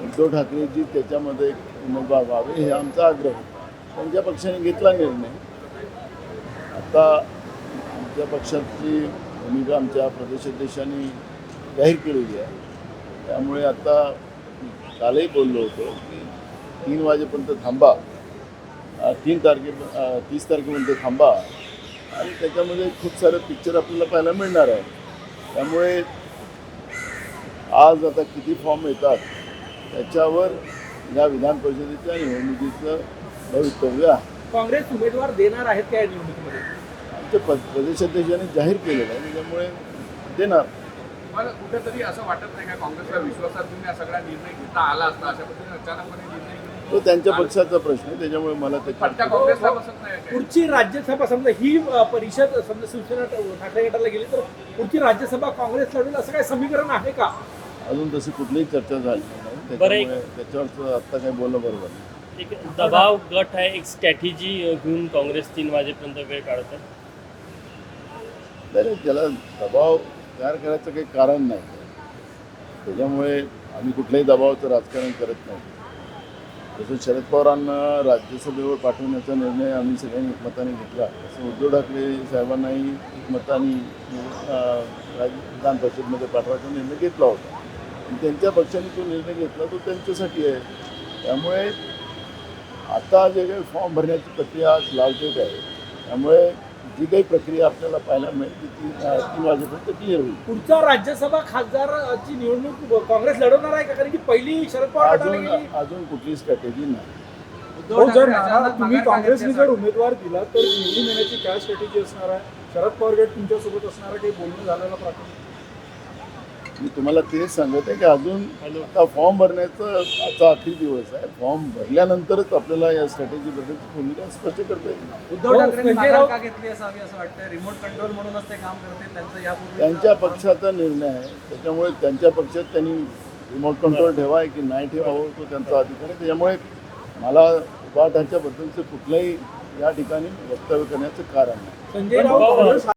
उद्धव ठाकरेजी त्याच्यामध्ये एक उमेदवार व्हावे हे आमचा आग्रह होता. त्यांच्या पक्षाने घेतला निर्णय. आता आमच्या पक्षाची भूमिका आमच्या प्रदेशाध्यक्षांनी जाहीर केलेली आहे. त्यामुळे आता कालही बोललो होतो की 3 वाजेपर्यंत थांबा, 30 तारखेपर्यंत थांबा आणि त्याच्यामध्ये खूप सारे पिक्चर आपल्याला पाहायला मिळणार आहे. त्यामुळे आज आता किती फॉर्म येतात त्याच्यावर या विधान परिषदेच्या निवडणुकीचं भवितव्य आहे. काँग्रेस उमेदवार देणार आहेत का या निवडणुकीमध्ये? आमच्या प्रदेशाध्यक्षांनी जाहीर केलेलं आहे, त्याच्यामुळे देणार. मला कुठेतरी असं वाटत नाही का काँग्रेसला विश्वासात घेऊन हा सगळा निर्णय घेता आला असता? अशा पद्धतीने अचानकपणे निर्णय घेऊन तो त्यांच्या पक्षाचा प्रश्न आहे, त्याच्यामुळे मला फटका काँग्रेसला बसत नाही का? पुढची राज्यसभा समजा ही परिषद समजा शिवसेना ठाकरे गटाला गेली तर पुढची राज्यसभा काँग्रेस लढवेल असं काय समीकरण आहे का? अजून तशी कुठलीही चर्चा झाली नाही, त्याच्यामुळे त्याच्यावरचं आत्ता काही बोलणं बरोबर नाही. एक दबाव गट आहे, एक स्ट्रॅटेजी घेऊन काँग्रेस 3 वाजेपर्यंत वेळ काढत आहे. नाही, त्याला दबाव तयार करायचं काही कारण नाही. त्याच्यामुळे आम्ही कुठल्याही दबावाचं राजकारण करत नाही. जसं शरद पवारांना राज्यसभेवर पाठवण्याचा निर्णय आम्ही सगळ्यांनी एकमताने घेतला, तसं उद्धव ठाकरे साहेबांनाही एकमताने विधान परिषदेमध्ये पाठवायचा निर्णय घेतला होता. आणि त्यांच्या पक्षाने तो निर्णय घेतला तो त्यांच्यासाठी आहे. त्यामुळे आता जे काही फॉर्म भरण्याची प्रक्रिया आज लावतेच आहे, त्यामुळे जी काही प्रक्रिया आपल्याला पाहायला मिळते ती 3 वाजेपर्यंत क्लिअर होईल. पुढचा राज्यसभा खासदारची निवडणूक काँग्रेस लढवणार आहे का? कारण की पहिली शरद पवार गटाला गेली. अजून कुठली स्ट्रॅटेजी नाही. तुम्ही काँग्रेसने जर उमेदवार दिला तर निवडून येण्याची काय स्ट्रॅटेजी असणार आहे? शरद पवार गट तुमच्यासोबत असणार आहे, काही बोलणं झालेलं प्राथमिक? मी तुम्हाला तेच सांगत आहे की अजून आता फॉर्म भरण्याचा आजचा आखरी दिवस आहे. फॉर्म भरल्यानंतरच आपल्याला या स्ट्रॅटेजीबद्दलची भूमिका स्पष्ट करता येईल. उद्धव ठाकरेंनी माघार का घेतली असावी असं वाटतं? रिमोट कंट्रोल म्हणूनच ते काम करते त्यांचं यापूर्वी त्यांच्या पक्षाचा निर्णय आहे, त्याच्यामुळे त्यांच्या पक्षात त्यांनी रिमोट कंट्रोल ठेवाय की नाही ठेवावं तो त्यांचा अधिकार आहे. त्याच्यामुळे मला उभाटाच्याबद्दलचं कुठलंही या ठिकाणी वक्तव्य करण्याचं कारण नाही. संजय राऊत